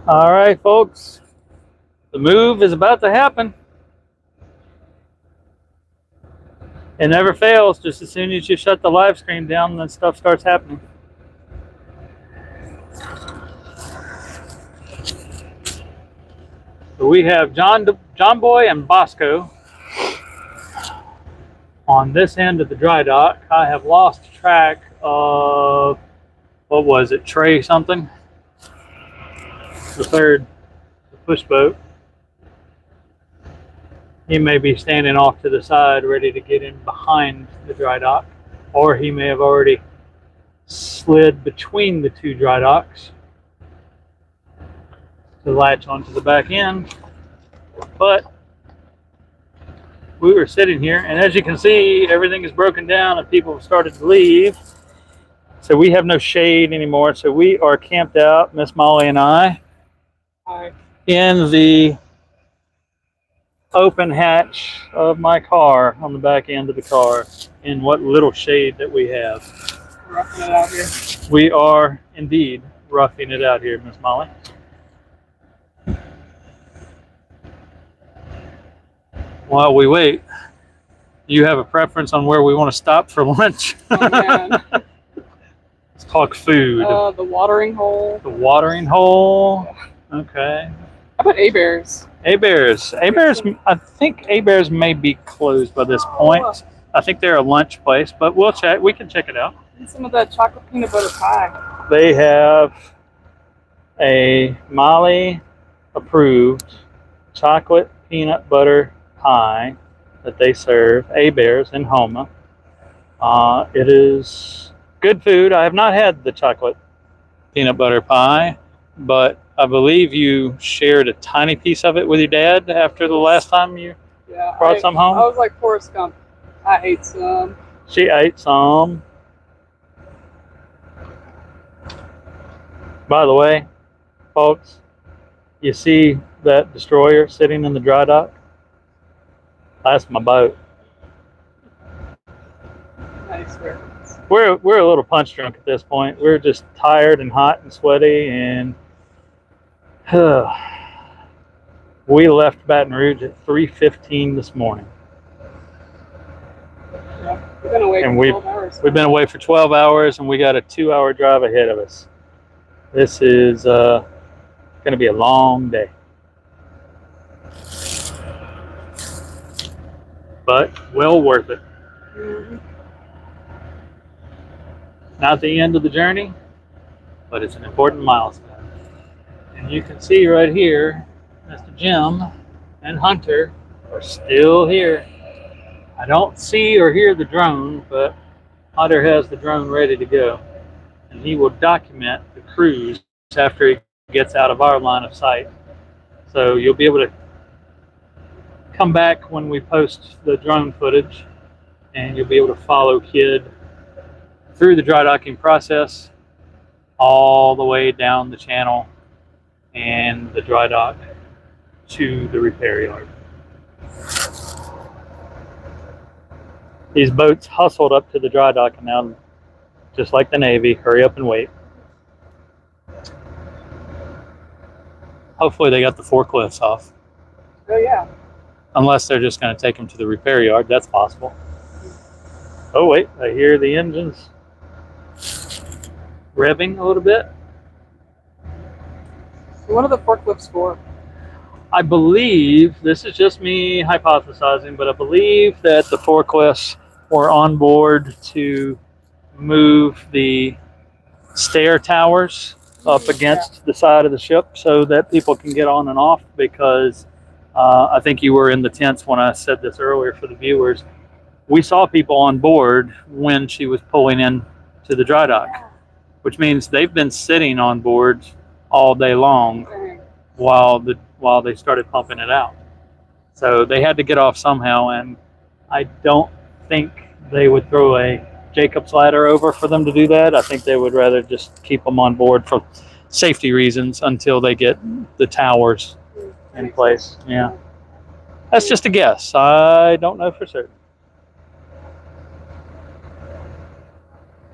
All right, folks, the move is about to happen. It never fails. Just as soon as you shut the live stream down, then stuff starts happening. So we have John Boy and Bosco on this end of the dry dock. I have lost track of, what was it, Trey something? The third, the push boat. He may be standing off to the side ready to get in behind the dry dock, or he may have already slid between the two dry docks to latch onto the back end. But we were sitting here, and as you can see, everything is broken down and people have started to leave. So we have no shade anymore. So we are camped out, Miss Molly and I, in the open hatch of my car on the back end of the car in what little shade that we have. Roughing it out here. We are indeed roughing it out here, Miss Molly. While we wait, you have a preference on where we want to stop for lunch? Oh, man. Let's talk food. The watering hole. The watering hole. Okay. How about A-Bears? A-Bears. A-Bears, I think A-Bears may be closed by this point. I think they're a lunch place, but we'll check. We can check it out. And some of that chocolate peanut butter pie. They have a Molly approved chocolate peanut butter pie that they serve, A-Bears in Homa. It is good food. I have not had the chocolate peanut butter pie, but I believe you shared a tiny piece of it with your dad after the last time you brought some home. I was like Forrest Gump. I ate some. She ate some. By the way, folks, you see that destroyer sitting in the dry dock? That's my boat. Nice reference. We're a little punch drunk at this point. We're just tired and hot and sweaty, and we left Baton Rouge at 3:15 this morning. Yeah, we've been away for 12 hours. We've been away for 12 hours, and we got a 2-hour drive ahead of us. This is going to be a long day. But well worth it. Mm-hmm. Not the end of the journey, but it's an important milestone. And you can see right here, Mr. Jim and Hunter are still here. I don't see or hear the drone, but Hunter has the drone ready to go. And he will document the cruise after he gets out of our line of sight. So you'll be able to come back when we post the drone footage, and you'll be able to follow Kidd through the dry docking process all the way down the channel and the dry dock to the repair yard. These boats hustled up to the dry dock, and now, just like the Navy, hurry up and wait. Hopefully they got the forklifts off. Oh, yeah. Unless they're just going to take them to the repair yard. That's possible. Oh, wait. I hear the engines revving a little bit. What are the forklifts for? I believe, this is just me hypothesizing, but I believe that the forklifts were on board to move the stair towers up against the side of the ship so that people can get on and off, because I think you were in the tents when I said this earlier for the viewers. We saw people on board when she was pulling in to the dry dock, which means they've been sitting on board all day long while they started pumping it out. So they had to get off somehow, and I don't think they would throw a Jacob's ladder over for them to do that. I think they would rather just keep them on board for safety reasons until they get the towers in place. Yeah, that's just a guess. I don't know for certain.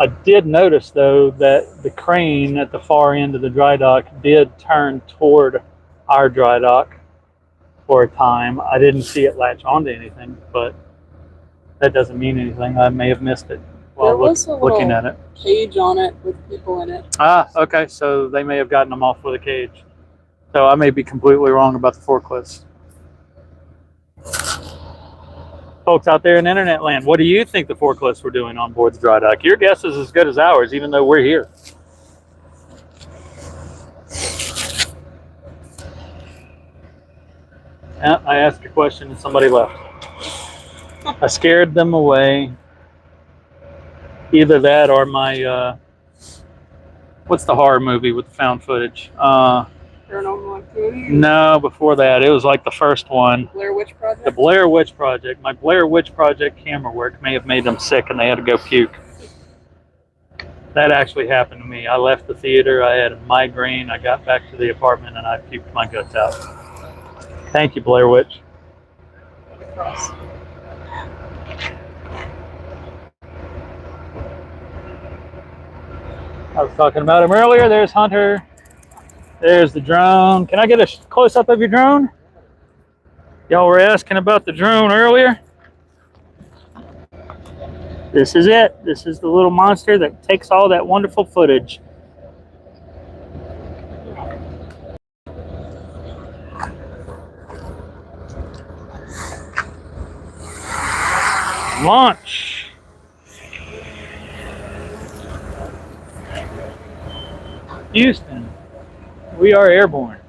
I did notice though that the crane at the far end of the dry dock did turn toward our dry dock for a time. I didn't see it latch onto anything, but that doesn't mean anything. I may have missed it while There was a looking little at it. cage on it with people in it. Ah, okay. So they may have gotten them off with a cage. So I may be completely wrong about the forklifts. Folks out there in internet land, what do you think the forklifts were doing on board the dry dock? Your guess is as good as ours, even though we're here. Yeah, I asked a question and somebody left. I scared them away. Either that or my, what's the horror movie with the found footage? Paranormal Activity. No, before that. It was like the first one. Blair Witch Project. The Blair Witch Project. My Blair Witch Project camera work may have made them sick and they had to go puke. That actually happened to me. I left the theater. I had a migraine. I got back to the apartment and I puked my guts out. Thank you, Blair Witch. I was talking about him earlier. There's Hunter. There's the drone. Can I get a close-up of your drone? Y'all were asking about the drone earlier. This is it. This is the little monster that takes all that wonderful footage. Launch. Houston, we are airborne.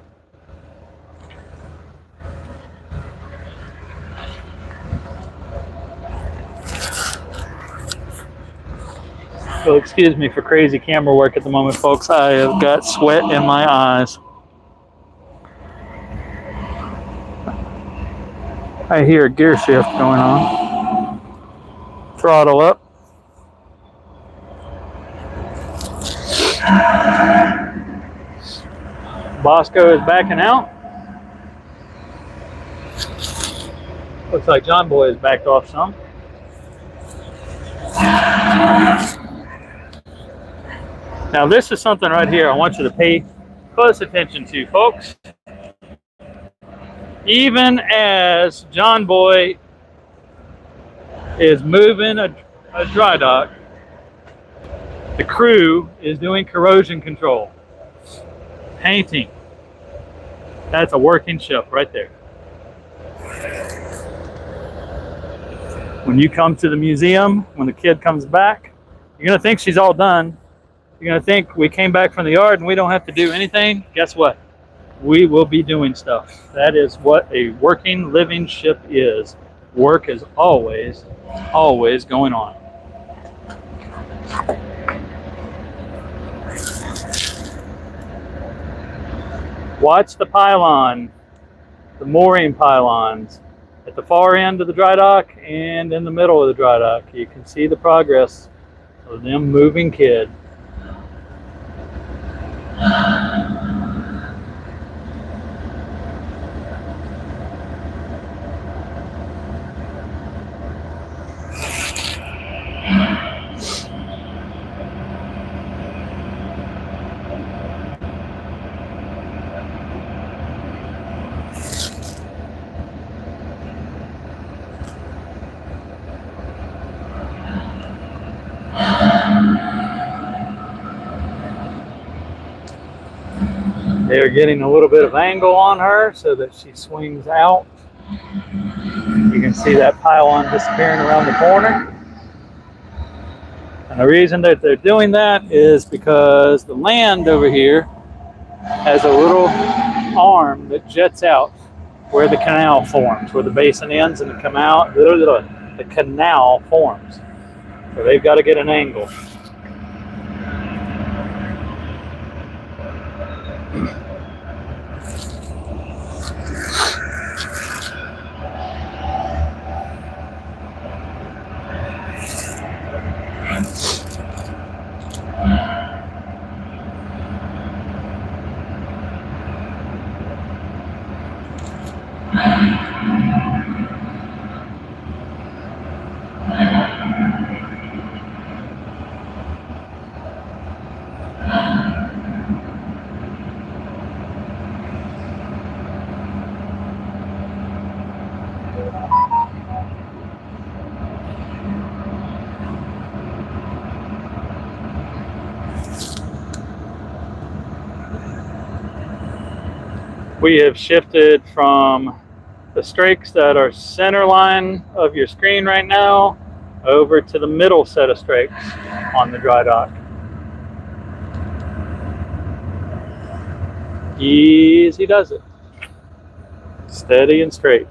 So excuse me for crazy camera work at the moment, folks. I have got sweat in my eyes. I hear a gear shift going on. Throttle up. Bosco is backing out. Looks like John Boy has backed off some. Now this is something right here I want you to pay close attention to, folks. Even as John Boy is moving a dry dock, the crew is doing corrosion control, painting. That's a working ship right there. When you come to the museum, when the kid comes back, you're gonna think she's all done. You're gonna think we came back from the yard and we don't have to do anything. Guess what? We will be doing stuff. That is what a working, living ship is. Work is always, always going on. Watch the pylon, the mooring pylons at the far end of the dry dock and in the middle of the dry dock. You can see the progress of them moving Kidd. They're getting a little bit of angle on her so that she swings out. You can see that pylon disappearing around the corner. And the reason that they're doing that is because the land over here has a little arm that jets out where the canal forms, where the basin ends and the canal forms. So they've got to get an angle. We have shifted from the strakes that are center line of your screen right now over to the middle set of strakes on the dry dock. Easy does it. Steady and straight.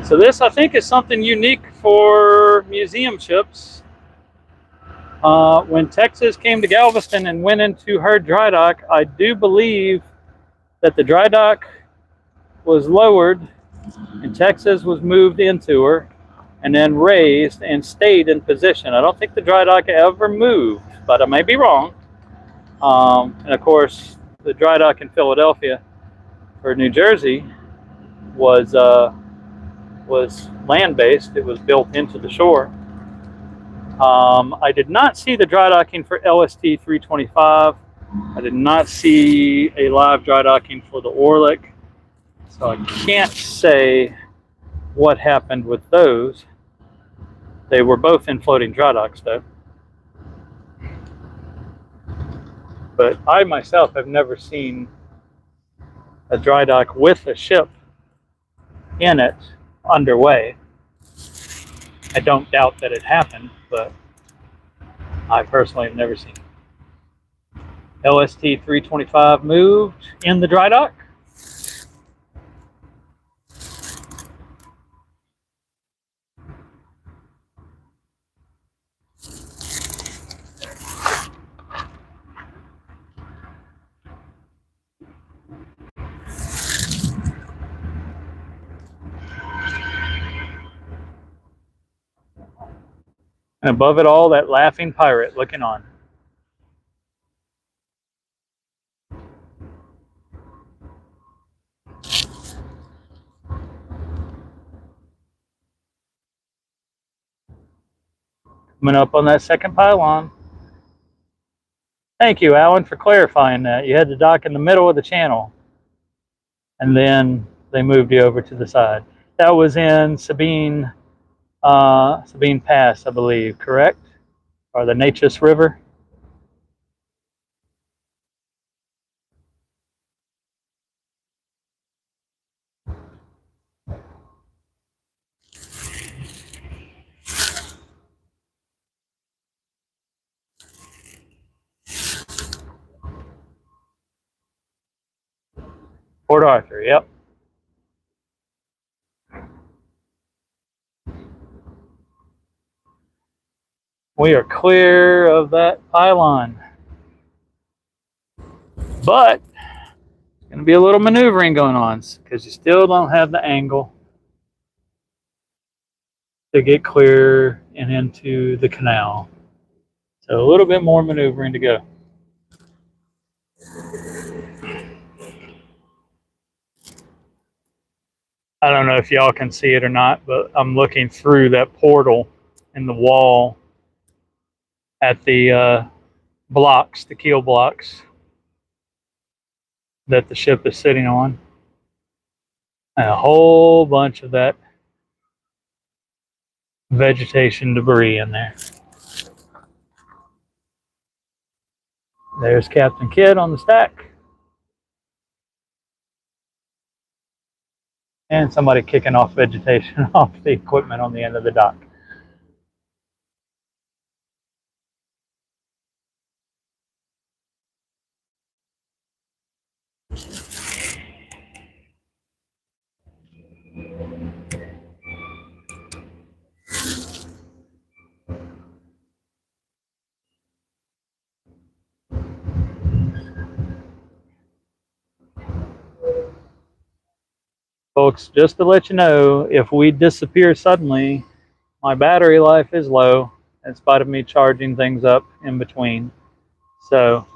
So this, I think, is something unique for museum ships. When Texas came to Galveston and went into her dry dock, I do believe that the dry dock was lowered and Texas was moved into her and then raised and stayed in position. I don't think the dry dock ever moved, but I may be wrong. And of course, the dry dock in Philadelphia or New Jersey was land-based. It was built into the shore. I did not see the dry docking for LST 325. I did not see a live dry docking for the Orlick. So I can't say what happened with those. They were both in floating dry docks though. But I myself have never seen a dry dock with a ship in it underway. I don't doubt that it happened, but I personally have never seen it. LST 325 moved in the dry dock. And above it all, that laughing pirate looking on. Coming up on that second pylon. Thank you, Alan, for clarifying that. You had the dock in the middle of the channel, and then they moved you over to the side. That was in Sabine Pass, I believe, correct? Or the Neches River. Port Arthur, yep. We are clear of that pylon. But there's going to be a little maneuvering going on because you still don't have the angle to get clear and into the canal. So a little bit more maneuvering to go. I don't know if y'all can see it or not, but I'm looking through that portal in the wall at the blocks, the keel blocks that the ship is sitting on. And a whole bunch of that vegetation debris in there. There's Captain Kidd on the stack. And somebody kicking off vegetation off the equipment on the end of the dock. Folks, just to let you know, if we disappear suddenly, my battery life is low in spite of me charging things up in between. So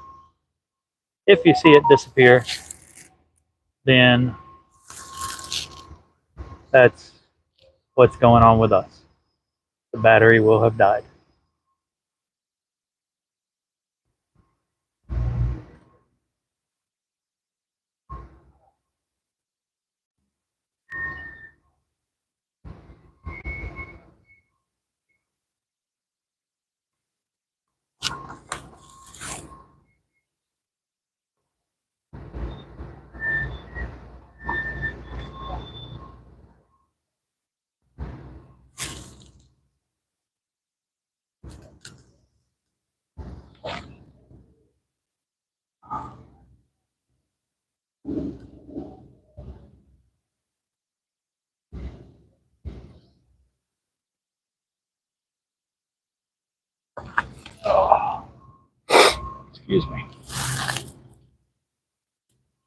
if you see it disappear, then that's what's going on with us. The battery will have died. Oh, excuse me.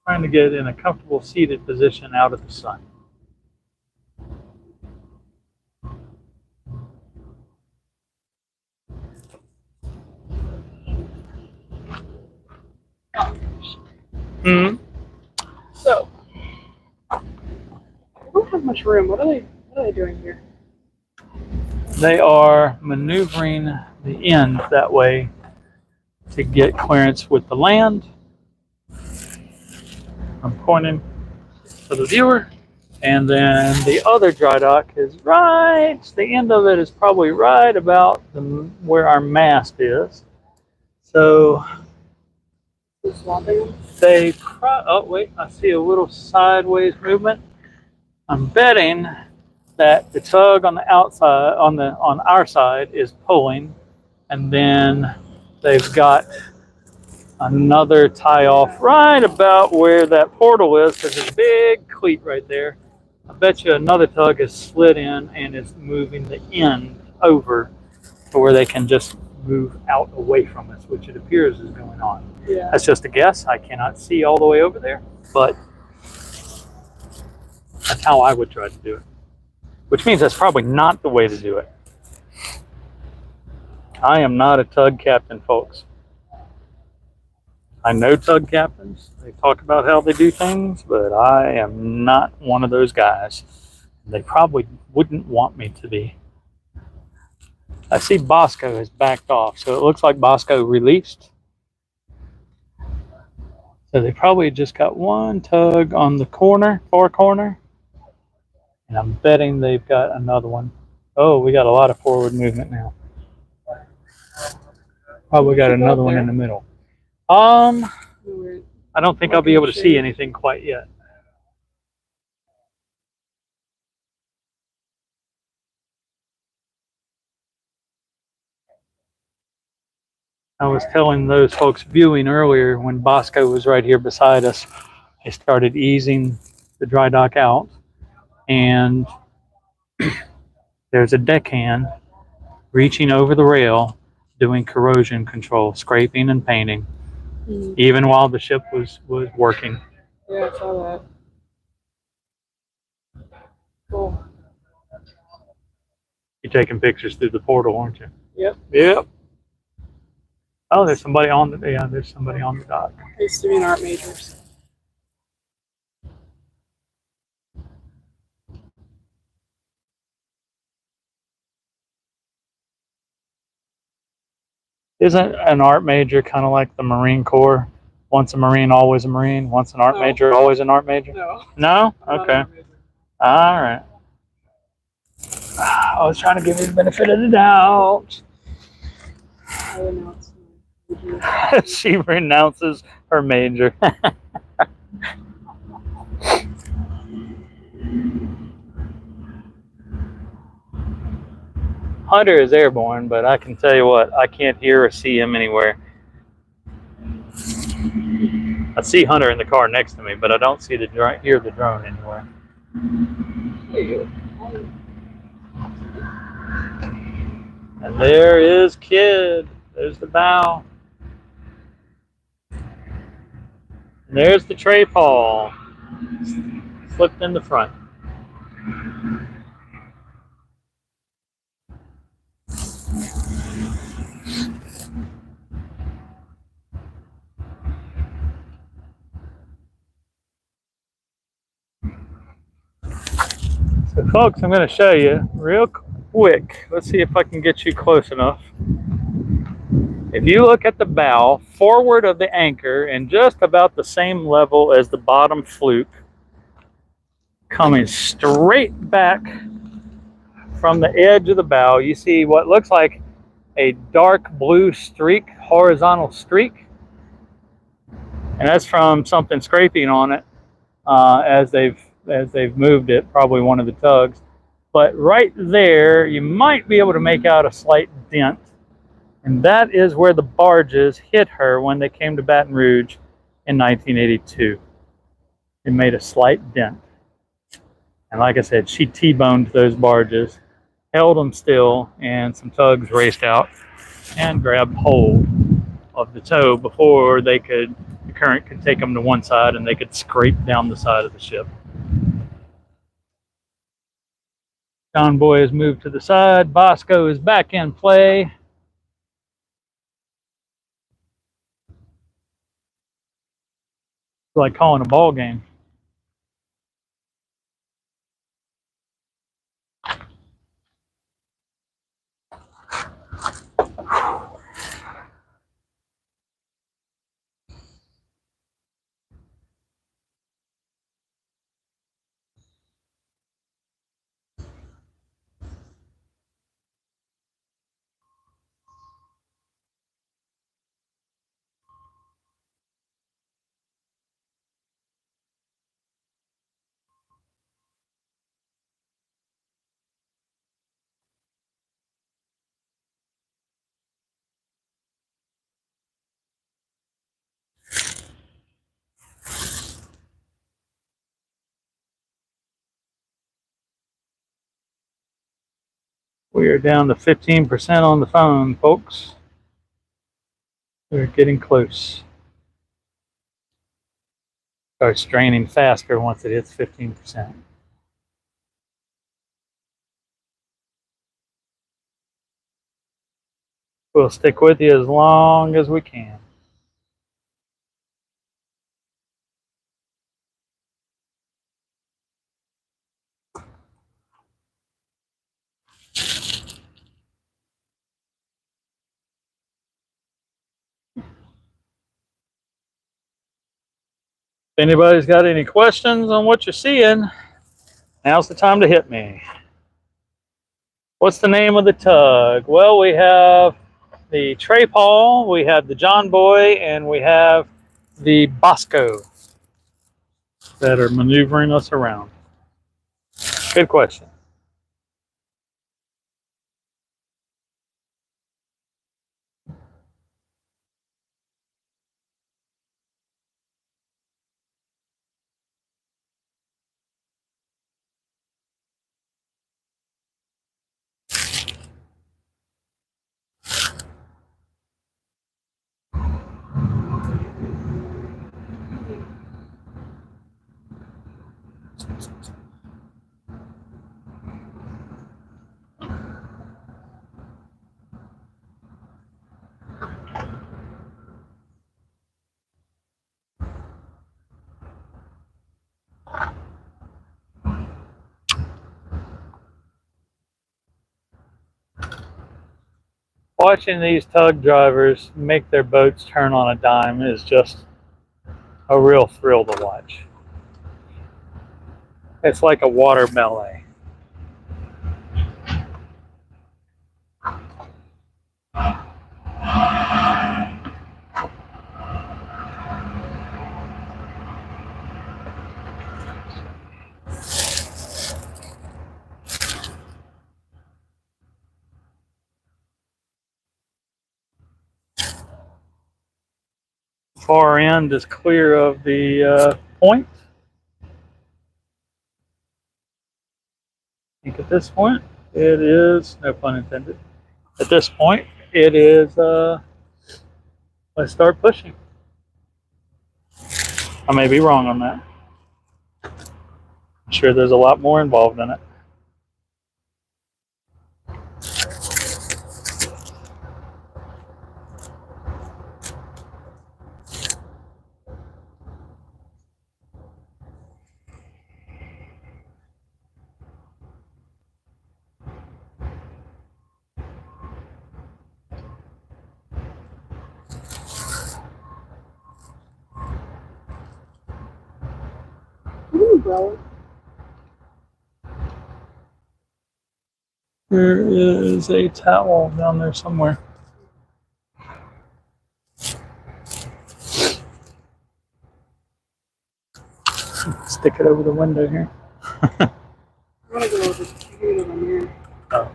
Trying to get in a comfortable seated position out of the sun. So, I don't have much room. What are they doing here? They are maneuvering the end that way to get clearance with the land. I'm pointing to the viewer. And then the other dry dock is right, the end of it is probably right about where our mast is. So Swapping them? oh wait, I see a little sideways movement. I'm betting that the tug on the outside, on our side, is pulling, and then they've got another tie off right about where that portal is, because there's a big cleat right there. I bet you another tug has slid in and is moving the end over to where they can just move out away from us, which it appears is going on. Yeah. That's just a guess. I cannot see all the way over there, but that's how I would try to do it. Which means that's probably not the way to do it. I am not a tug captain, folks. I know tug captains. They talk about how they do things, but I am not one of those guys. They probably wouldn't want me to be. I see Bosco has backed off, so it looks like Bosco released. So they probably just got one tug on the corner, far corner. And I'm betting they've got another one. Oh, we got a lot of forward movement now. Probably got another one in the middle. I don't think I'll be able to see anything quite yet. I was telling those folks viewing earlier, when Bosco was right here beside us, they started easing the dry dock out, and there's a deckhand reaching over the rail doing corrosion control, scraping and painting, even while the ship was working. Yeah, I saw that. Cool. You're taking pictures through the portal, aren't you? Yep. Yep. Oh, there's somebody on the there's somebody on the dock. I used to be an art major. Isn't an art major kind of like the Marine Corps? Once a Marine, always a Marine. Once an art major, always an art major? No. No? Okay. All right. I was trying to give you the benefit of the doubt. I renounce. She renounces her major. Hunter is airborne, but I can tell you what, I can't hear or see him anywhere. I see Hunter in the car next to me, but I don't see hear the drone anywhere. And there is Kidd. There's the bow. And there's the tray pawl. Slipped in the front. So folks, I'm going to show you real quick. Let's see if I can get you close enough. If you look at the bow, forward of the anchor and just about the same level as the bottom fluke, coming straight back from the edge of the bow, you see what looks like a dark blue streak, horizontal streak. And that's from something scraping on it as they've moved it, probably one of the tugs. But right there, you might be able to make out a slight dent. And that is where the barges hit her when they came to Baton Rouge in 1982. It made a slight dent. And like I said, she T-boned those barges, held them still, and some tugs raced out and grabbed hold of the tow before the current could take them to one side and they could scrape down the side of the ship. John Boy has moved to the side. Bosco is back in play. It's like calling a ball game. We are down to 15% on the phone, folks. We're getting close. Starts draining faster once it hits 15%. We'll stick with you as long as we can. If anybody's got any questions on what you're seeing, now's the time to hit me. What's the name of the tug? Well, we have the Trey Paul, we have the John Boy, and we have the Bosco that are maneuvering us around. Good question. Watching these tug drivers make their boats turn on a dime is just a real thrill to watch. It's like a water ballet. Far end is clear of the point. I think at this point it is, no pun intended, at this point it is, let's start pushing. I may be wrong on that. I'm sure there's a lot more involved in it. Umbrella. There is a towel down there somewhere. Stick it over the window here. I want to go over to the mirror. Oh.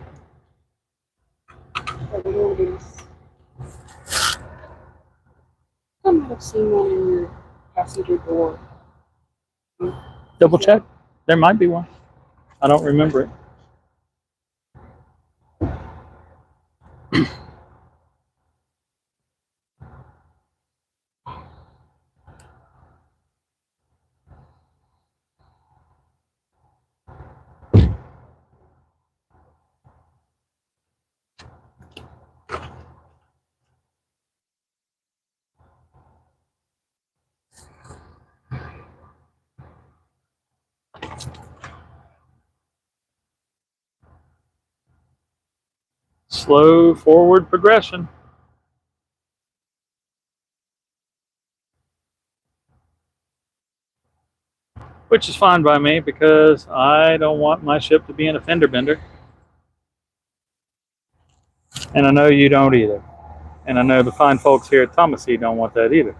I might have seen one in your passenger door. Double check. There might be one. I don't remember it. Slow forward progression. Which is fine by me because I don't want my ship to be in a fender bender. And I know you don't either. And I know the fine folks here at Thomasy don't want that either.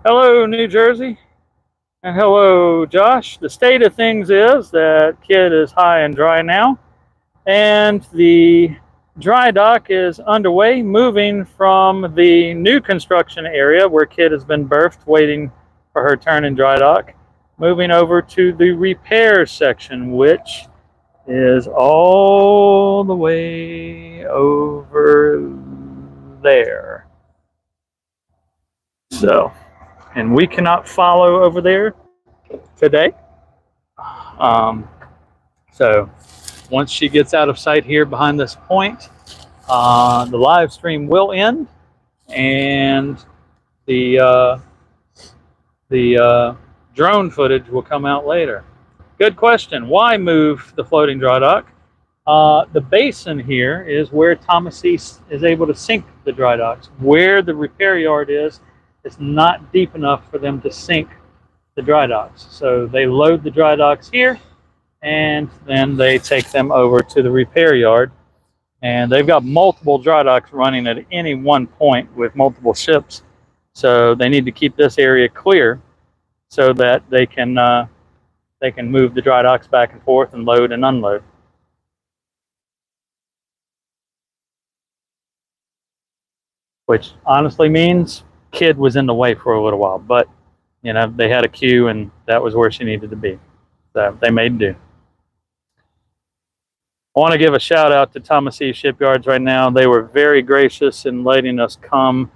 Hello, New Jersey. And hello, Josh. The state of things is that KIDD is high and dry now. And the dry dock is underway, moving from the new construction area where KIDD has been berthed, waiting for her turn in dry dock, moving over to the repair section, which is all the way over there. So, and we cannot follow over there today. So once she gets out of sight here behind this point, the live stream will end, and the drone footage will come out later. Good question. Why move the floating dry dock? The basin here is where Thomasy is able to sink the dry docks. Where the repair yard is, it's not deep enough for them to sink the dry docks. So they load the dry docks here, and then they take them over to the repair yard. And they've got multiple dry docks running at any one point with multiple ships. So they need to keep this area clear so that they can move the dry docks back and forth and load and unload. Which honestly means KIDD was in the way for a little while, but you know, they had a queue and that was where she needed to be. So they made do. I want to give a shout out to Thomasy Shipyards right now. They were very gracious in letting us come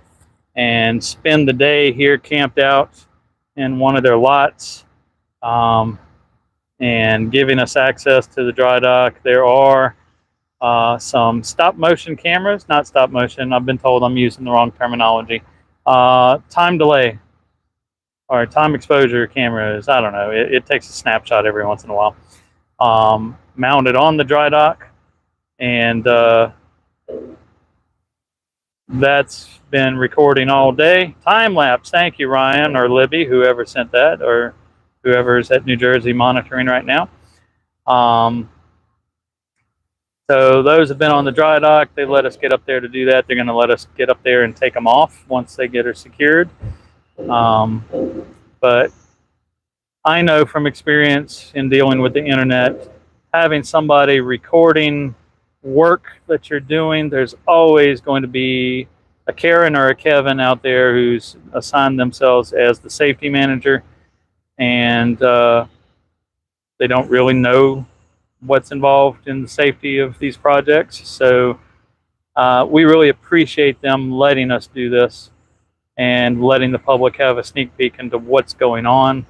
and spend the day here camped out in one of their lots, and giving us access to the dry dock. There are some stop motion cameras, not stop motion. I've been told I'm using the wrong terminology. Time delay or time exposure cameras. I don't know. It takes a snapshot every once in a while. Mounted on the dry dock, and that's been recording all day. Time lapse. Thank you, Ryan or Libby, whoever sent that, or whoever's at New Jersey monitoring right now. So those have been on the dry dock. They let us get up there to do that. They're going to let us get up there and take them off once they get her secured. But I know from experience in dealing with the internet, having somebody recording work that you're doing, there's always going to be a Karen or a Kevin out there who's assigned themselves as the safety manager, and they don't really know what's involved in the safety of these projects. So we really appreciate them letting us do this and letting the public have a sneak peek into what's going on.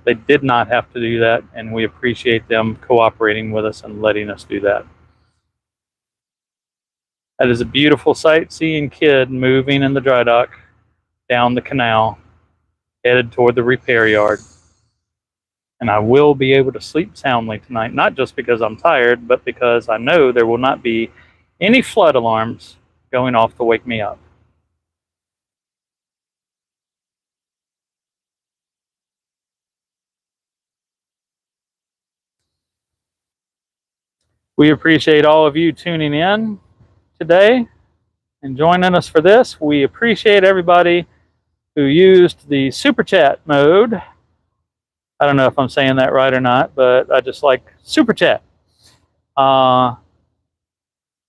They did not have to do that, and we appreciate them cooperating with us and letting us do that. That is a beautiful sight, seeing KIDD moving in the dry dock down the canal, headed toward the repair yard. And I will be able to sleep soundly tonight, not just because I'm tired, but because I know there will not be any flood alarms going off to wake me up. We appreciate all of you tuning in today and joining us for this. We appreciate everybody who used the super chat mode. I don't know if I'm saying that right or not, but I just like super chat to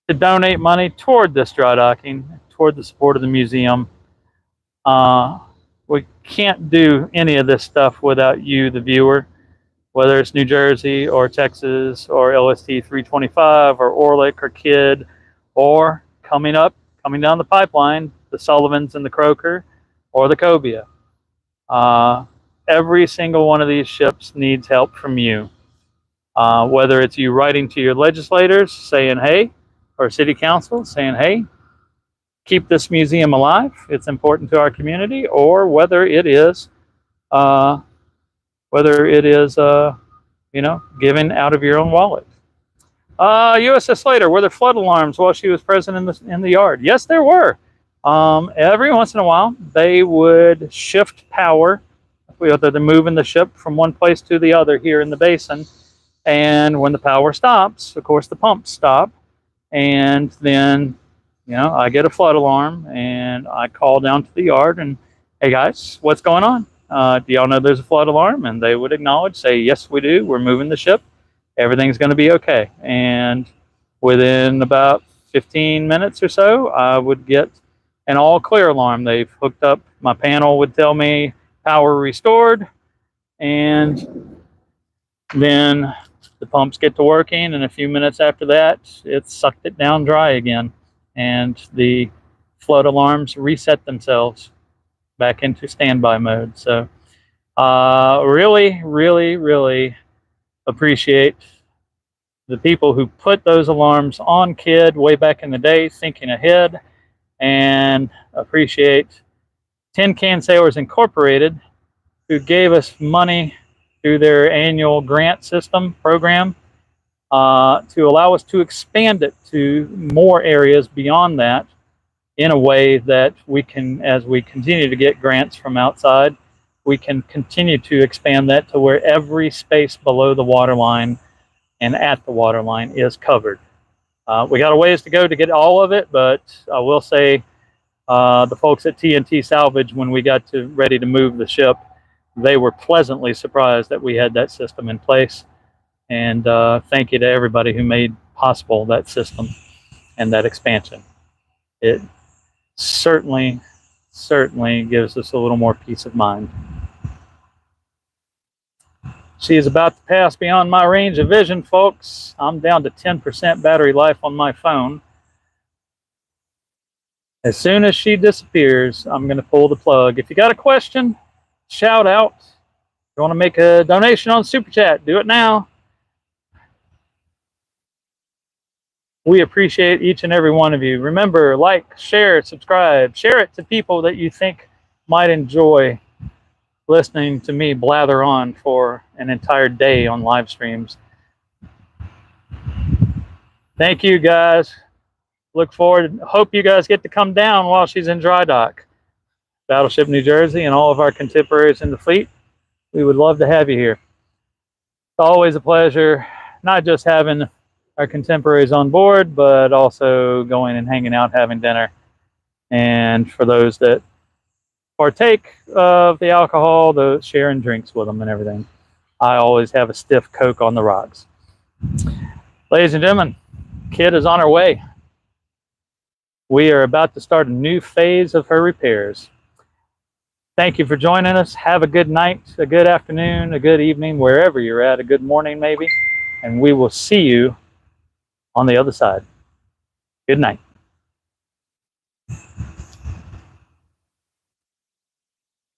donate money toward this dry docking, toward the support of the museum. We can't do any of this stuff without you, the viewer, whether it's New Jersey or Texas or LST 325 or Orlick or Kidd, or coming down the pipeline, the Sullivans and the Croker or the Cobia. Every single one of these ships needs help from you. Whether it's you writing to your legislators saying, hey, or city council saying, hey, keep this museum alive, it's important to our community, or whether it is giving out of your own wallet. USS Slater, were there flood alarms while she was present in the yard? Yes, there were. Every once in a while, they would shift power, whether they're moving the ship from one place to the other here in the basin. And when the power stops, of course, the pumps stop. And then, I get a flood alarm and I call down to the yard and, hey guys, what's going on? Do y'all know there's a flood alarm? And they would acknowledge, say, yes, we do. We're moving the ship. Everything's going to be okay. And within about 15 minutes or so, I would get an all clear alarm. They've hooked up, my panel would tell me power restored, and then the pumps get to working, and a few minutes after that, it sucked it down dry again, and the flood alarms reset themselves back into standby mode. So really, really, really appreciate the people who put those alarms on Kidd way back in the day, thinking ahead, and appreciate Tin Can Sailors Incorporated, who gave us money through their annual grant system program to allow us to expand it to more areas beyond that, in a way that we can, as we continue to get grants from outside, we can continue to expand that to where every space below the waterline and at the waterline is covered. We got a ways to go to get all of it, but I will say the folks at TNT Salvage, when we got ready to move the ship, they were pleasantly surprised that we had that system in place. And thank you to everybody who made possible that system and that expansion. It certainly gives us a little more peace of mind. She is about to pass beyond my range of vision, folks. I'm down to 10% battery life on my phone. As soon as she disappears, I'm going to pull the plug. If you got a question, shout out. If you want to make a donation on Super Chat, do it now. We appreciate each and every one of you. Remember, like, share, subscribe. Share it to people that you think might enjoy listening to me blather on for an entire day on live streams. Thank you, guys. Look forward. Hope you guys get to come down while she's in dry dock. Battleship New Jersey and all of our contemporaries in the fleet, we would love to have you here. It's always a pleasure, not just having our contemporaries on board, but also going and hanging out, having dinner. And for those that partake of the alcohol, the sharing drinks with them and everything. I always have a stiff Coke on the rocks. Ladies and gentlemen, Kidd is on her way. We are about to start a new phase of her repairs. Thank you for joining us. Have a good night, a good afternoon, a good evening, wherever you're at, a good morning maybe. And we will see you on the other side. Good night.